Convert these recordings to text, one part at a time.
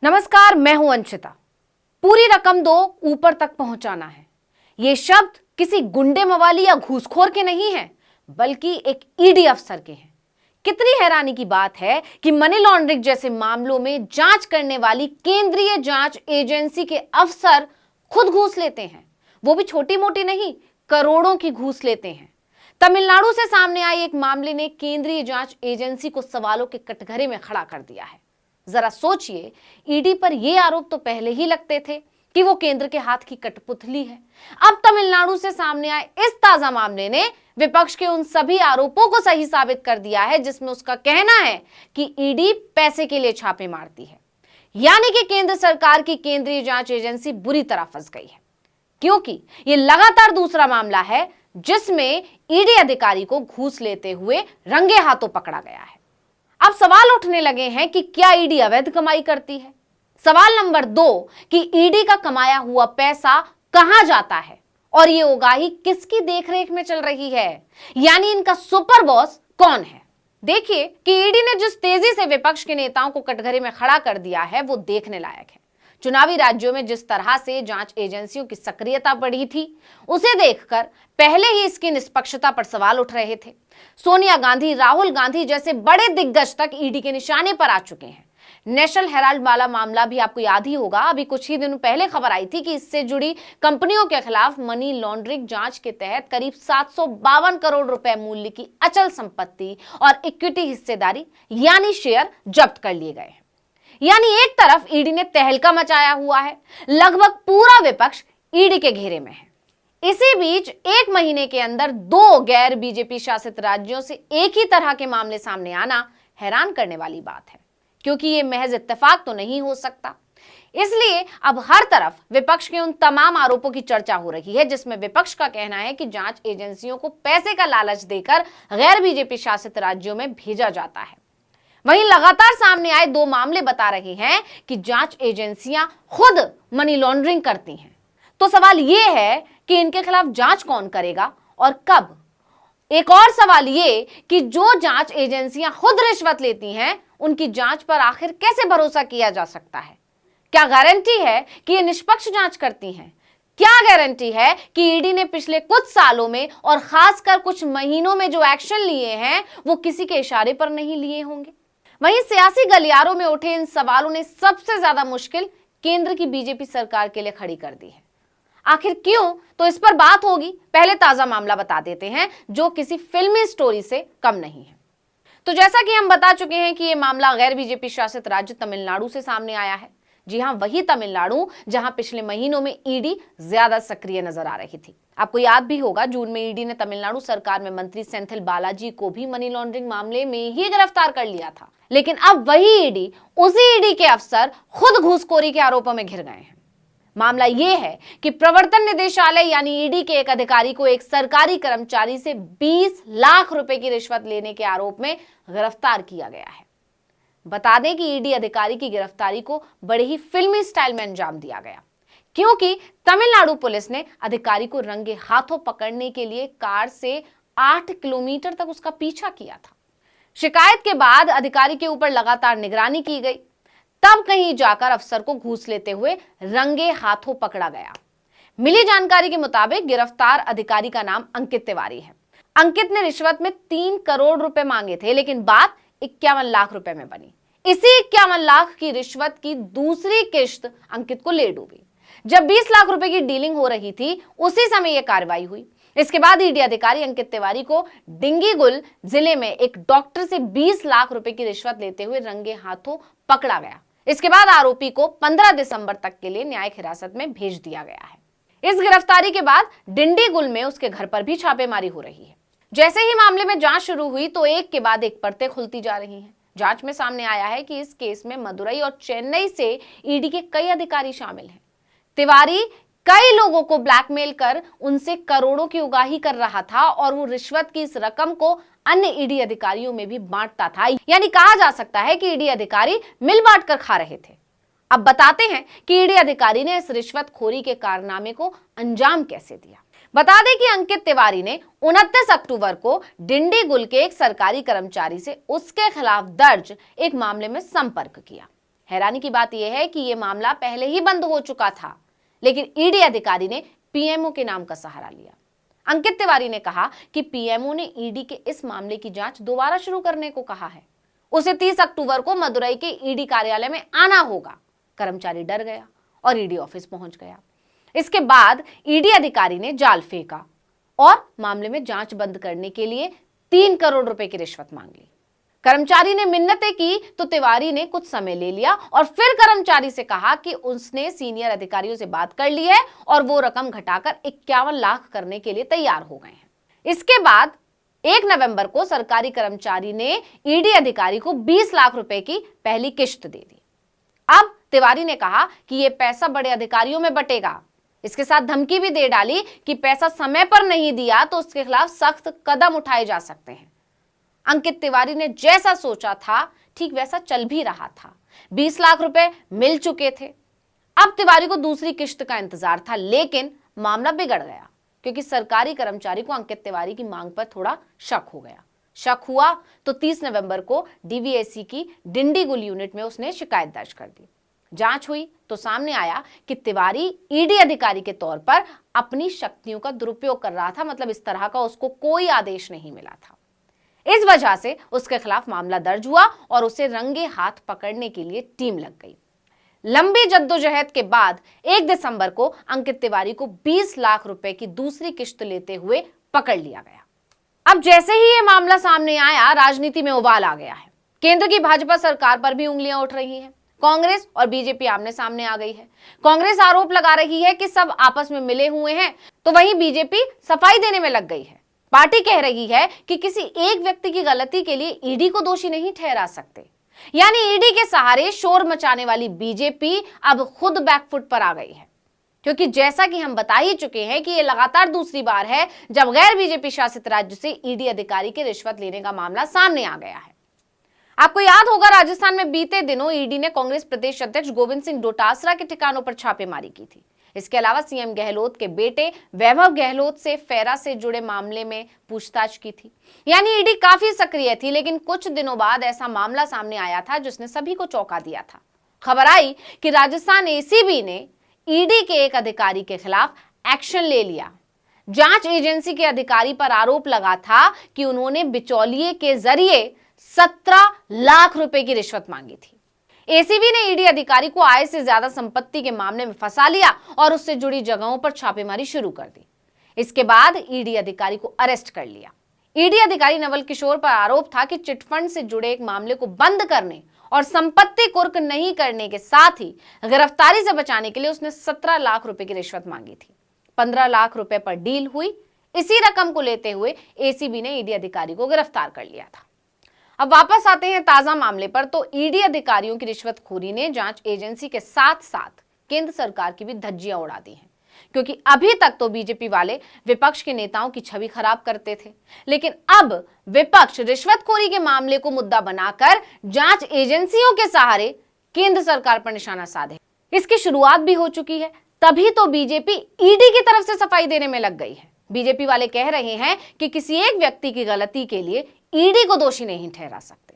नमस्कार, मैं हूं अंशिता। पूरी रकम दो, ऊपर तक पहुंचाना है। ये शब्द किसी गुंडे मवाली या घूसखोर के नहीं है, बल्कि एक ईडी अफसर के हैं। कितनी हैरानी की बात है कि मनी लॉन्ड्रिंग जैसे मामलों में जांच करने वाली केंद्रीय जांच एजेंसी के अफसर खुद घूस लेते हैं। वो भी छोटी मोटी नहीं, करोड़ों की घूस लेते हैं। तमिलनाडु से सामने आए एक मामले ने केंद्रीय जांच एजेंसी को सवालों के कटघरे में खड़ा कर दिया है। जरा सोचिए, ईडी पर यह आरोप तो पहले ही लगते थे कि वो केंद्र के हाथ की कठपुतली है। अब तमिलनाडु से सामने आए इस ताजा मामले ने विपक्ष के उन सभी आरोपों को सही साबित कर दिया है जिसमें उसका कहना है कि ईडी पैसे के लिए छापे मारती है। यानी कि केंद्र सरकार की केंद्रीय जांच एजेंसी बुरी तरह फंस गई है, क्योंकि यह लगातार दूसरा मामला है जिसमें ईडी अधिकारी को घूस लेते हुए रंगे हाथों पकड़ा गया है। अब सवाल उठने लगे हैं कि क्या ईडी अवैध कमाई करती है। सवाल नंबर 2 कि ईडी का कमाया हुआ पैसा कहां जाता है और ये उगाही किसकी देखरेख में चल रही है, यानी इनका सुपर बॉस कौन है। देखिए कि ईडी ने जिस तेजी से विपक्ष के नेताओं को कटघरे में खड़ा कर दिया है वो देखने लायक है। चुनावी राज्यों में जिस तरह से जांच एजेंसियों की सक्रियता बढ़ी थी, उसे देखकर पहले ही इसकी निष्पक्षता पर सवाल उठ रहे थे। सोनिया गांधी, राहुल गांधी जैसे बड़े दिग्गज तक ईडी के निशाने पर आ चुके हैं। नेशनल हेराल्ड वाला मामला भी आपको याद ही होगा। अभी कुछ ही दिनों पहले खबर आई थी कि इससे जुड़ी कंपनियों के खिलाफ मनी लॉन्ड्रिंग जांच के तहत करीब 752 करोड़ रुपए मूल्य की अचल संपत्ति और इक्विटी हिस्सेदारी यानी शेयर जब्त कर लिए गए हैं। यानी एक तरफ ईडी ने तहलका मचाया हुआ है, लगभग पूरा विपक्ष ईडी के घेरे में है। इसी बीच एक महीने के अंदर 2 गैर बीजेपी शासित राज्यों से एक ही तरह के मामले सामने आना हैरान करने वाली बात है, क्योंकि ये महज इत्तेफाक तो नहीं हो सकता। इसलिए अब हर तरफ विपक्ष के उन तमाम आरोपों की चर्चा हो रही है जिसमें विपक्ष का कहना है कि जांच एजेंसियों को पैसे का लालच देकर गैर बीजेपी शासित राज्यों में भेजा जाता है। वहीं लगातार सामने आए 2 मामले बता रहे हैं कि जांच एजेंसियां खुद मनी लॉन्ड्रिंग करती हैं। तो सवाल यह है कि इनके खिलाफ जांच कौन करेगा और कब। एक और सवाल ये कि जो जांच एजेंसियां खुद रिश्वत लेती हैं, उनकी जांच पर आखिर कैसे भरोसा किया जा सकता है। क्या गारंटी है कि ये निष्पक्ष जांच करती हैं? क्या गारंटी है कि ईडी ने पिछले कुछ सालों में और खासकर कुछ महीनों में जो एक्शन लिए हैं वो किसी के इशारे पर नहीं लिए होंगे। वहीं सियासी गलियारों में उठे इन सवालों ने सबसे ज्यादा मुश्किल केंद्र की बीजेपी सरकार के लिए खड़ी कर दी है। आखिर क्यों, तो इस पर बात होगी। पहले ताजा मामला बता देते हैं जो किसी फिल्मी स्टोरी से कम नहीं है। तो जैसा कि हम बता चुके हैं कि यह मामला गैर बीजेपी शासित राज्य तमिलनाडु से सामने आया है। जी हां, वही तमिलनाडु जहां पिछले महीनों में ईडी ज्यादा सक्रिय नजर आ रही थी। आपको याद भी होगा, जून में ईडी ने तमिलनाडु सरकार में मंत्री सेंथिल बालाजी को भी मनी लॉन्ड्रिंग मामले में ही गिरफ्तार कर लिया था। लेकिन अब वही ईडी, उसी ईडी के अफसर खुद घूसखोरी के आरोपों में घिर गए हैं। मामला यह है कि प्रवर्तन निदेशालय यानी ईडी के एक अधिकारी को एक सरकारी कर्मचारी से 20 लाख रुपए की रिश्वत लेने के आरोप में गिरफ्तार किया गया है। बता दें कि ईडी अधिकारी की गिरफ्तारी को बड़े ही फिल्मी स्टाइल में अंजाम दिया गया, क्योंकि तमिलनाडु पुलिस ने अधिकारी को रंगे हाथों पकड़ने के लिए कार से 8 किलोमीटर तक उसका पीछा किया था। शिकायत के बाद अधिकारी के ऊपर लगातार निगरानी की गई, तब कहीं जाकर अफसर को घूस लेते हुए रंगे हाथों पकड़ा गया। मिली जानकारी के मुताबिक गिरफ्तार अधिकारी का नाम अंकित तिवारी है। अंकित ने रिश्वत में 3 करोड़ रुपए मांगे थे, लेकिन बात 51 लाख रुपए में बनी। इसी 51 लाख की रिश्वत की दूसरी किश्त अंकित को ले डूबी। जब 20 लाख रुपए की डीलिंग हो रही थी, उसी समय यह कार्रवाई हुई। इसके बाद ईडी अधिकारी अंकित तिवारी को डिंगीगुल जिले में एक डॉक्टर से 20 लाख रुपए की रिश्वत लेते हुए रंगे हाथों पकड़ा गया। इसके बाद आरोपी को 15 दिसंबर तक के लिए न्यायिक हिरासत में भेज दिया गया है। इस गिरफ्तारी के बाद डिंडीगुल में उसके घर पर भी छापेमारी हो रही है। जैसे ही मामले में जांच शुरू हुई तो एक के बाद एक परतें खुलती जा रही हैं। जांच में सामने आया है कि इस केस में मदुरई और चेन्नई से ईडी के कई अधिकारी शामिल हैं। तिवारी कई लोगों को ब्लैकमेल कर उनसे करोड़ों की उगाही कर रहा था और वो रिश्वत की इस रकम को अन्य ईडी अधिकारियों में भी बांटता था। यानी कहा जा सकता है कि ईडी अधिकारी मिल बांट कर खा रहे थे। अब बताते हैं कि ईडी अधिकारी ने इस रिश्वतखोरी के कारनामे को अंजाम कैसे दिया। बता दें कि अंकित तिवारी ने 29 अक्टूबर को डिंडीगुल के एक सरकारी कर्मचारी से उसके खिलाफ दर्ज एक मामले में संपर्क किया। हैरानी की बात यह है कि यह मामला पहले ही बंद हो चुका था, लेकिन ईडी अधिकारी ने पीएमओ के नाम का सहारा लिया। अंकित तिवारी ने कहा कि पीएमओ ने ईडी के इस मामले की जांच दोबारा शुरू करने को कहा है। उसे 30 अक्टूबर को मदुरई के ईडी कार्यालय में आना होगा। कर्मचारी डर गया और ईडी ऑफिस पहुंच गया। इसके बाद ईडी अधिकारी ने जाल फेंका और मामले में जांच बंद करने के लिए 3 करोड़ रुपए की रिश्वत मांग ली। कर्मचारी ने मिन्नतें की तो तिवारी ने कुछ समय ले लिया और फिर कर्मचारी से कहा कि उसने सीनियर अधिकारियों से बात कर ली है और वो रकम घटाकर 51 लाख करने के लिए तैयार हो गए हैं। इसके बाद 1 नवंबर को सरकारी कर्मचारी ने ईडी अधिकारी को 20 लाख रुपए की पहली किश्त दे दी। अब तिवारी ने कहा कि यह पैसा बड़े अधिकारियों में बटेगा। इसके साथ धमकी भी दे डाली कि पैसा समय पर नहीं दिया तो उसके खिलाफ सख्त कदम उठाए जा सकते हैं। अंकित तिवारी ने जैसा सोचा था ठीक वैसा चल भी रहा था। 20 लाख रुपए मिल चुके थे। अब तिवारी को दूसरी किश्त का इंतजार था, लेकिन मामला बिगड़ गया क्योंकि सरकारी कर्मचारी को अंकित तिवारी की मांग पर थोड़ा शक हो गया। शक हुआ तो 30 नवंबर को डीवीएससी की डिंडीगुल यूनिट में उसने शिकायत दर्ज कर दी। जांच हुई तो सामने आया कि तिवारी ईडी अधिकारी के तौर पर अपनी शक्तियों का दुरुपयोग कर रहा था। मतलब इस तरह का उसको कोई आदेश नहीं मिला था। इस वजह से उसके खिलाफ मामला दर्ज हुआ और उसे रंगे हाथ पकड़ने के लिए टीम लग गई। लंबी जद्दोजहद के बाद 1 दिसंबर को अंकित तिवारी को 20 लाख रुपए की दूसरी किश्त लेते हुए पकड़ लिया गया। अब जैसे ही यह मामला सामने आया, राजनीति में उबाल आ गया है। केंद्र की भाजपा सरकार पर भी उंगलियां उठ रही हैं। कांग्रेस और बीजेपी आमने सामने आ गई है। कांग्रेस आरोप लगा रही है कि सब आपस में मिले हुए हैं, तो वहीं बीजेपी सफाई देने में लग गई है। पार्टी कह रही है कि किसी एक व्यक्ति की गलती के लिए ईडी को दोषी नहीं ठहरा सकते। यानी ईडी के सहारे शोर मचाने वाली बीजेपी अब खुद बैकफुट पर आ गई है, क्योंकि जैसा कि हम बता ही चुके हैं कि यह लगातार दूसरी बार है जब गैर बीजेपी शासित राज्य से ईडी अधिकारी के रिश्वत लेने का मामला सामने आ गया है। आपको याद होगा, राजस्थान में बीते दिनों ईडी ने कांग्रेस प्रदेश अध्यक्ष गोविंद सिंह डोटासरा के ठिकानों पर छापेमारी की थी। इसके अलावा सीएम गहलोत के बेटे वैभव गहलोत से फेरा से जुड़े मामले में पूछताछ की थी। यानी ईडी काफी सक्रिय थी, लेकिन कुछ दिनों बाद ऐसा मामला सामने आया था जिसने सभी को चौंका दिया था। खबर आई कि राजस्थान एसीबी ने ईडी के एक अधिकारी के खिलाफ एक्शन ले लिया। जांच एजेंसी के अधिकारी पर आरोप लगा था कि उन्होंने बिचौलिए के जरिए 17 लाख रुपए की रिश्वत मांगी थी। एसीबी ने ईडी अधिकारी को आय से ज्यादा संपत्ति के मामले में फंसा लिया और उससे जुड़ी जगहों पर छापेमारी शुरू कर दी। इसके बाद ईडी अधिकारी को अरेस्ट कर लिया। ईडी अधिकारी नवल किशोर पर आरोप था कि चिटफंड से जुड़े एक मामले को बंद करने और संपत्ति कुर्क नहीं करने के साथ ही गिरफ्तारी से बचाने के लिए उसने 17 लाख रुपए की रिश्वत मांगी थी। 15 लाख रुपए पर डील हुई। इसी रकम को लेते हुए एसीबी ने ईडी अधिकारी को गिरफ्तार कर लिया था। अब वापस आते हैं ताजा मामले पर, तो ईडी अधिकारियों की रिश्वतखोरी ने जांच एजेंसी के साथ साथ केंद्र सरकार की भी धज्जियां उड़ा दी हैं, क्योंकि अभी तक तो बीजेपी वाले विपक्ष के नेताओं की छवि खराब करते थे, लेकिन अब विपक्ष रिश्वतखोरी के मामले को मुद्दा बनाकर जांच एजेंसियों के सहारे केंद्र सरकार पर निशाना साधे। इसकी शुरुआत भी हो चुकी है, तभी तो बीजेपी ईडी की तरफ से सफाई देने में लग गई है। बीजेपी वाले कह रहे हैं कि किसी एक व्यक्ति की गलती के लिए ईडी को दोषी नहीं ठहरा सकते।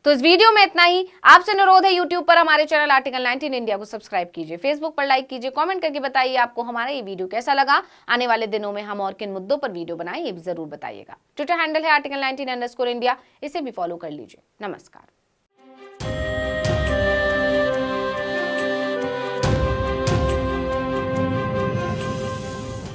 तो इस वीडियो में इतना ही। आपसे अनुरोध है, यूट्यूब पर हमारे चैनल आर्टिकल 19 इंडिया को सब्सक्राइब कीजिए, फेसबुक पर लाइक कीजिए, कमेंट करके बताइए आपको हमारा ये वीडियो कैसा लगा। आने वाले दिनों में हम और किन मुद्दों पर वीडियो बनाएं ये भी जरूर बताइएगा। ट्विटर हैंडल है आर्टिकल 19 _ इंडिया, इसे भी फॉलो कर लीजिए। नमस्कार।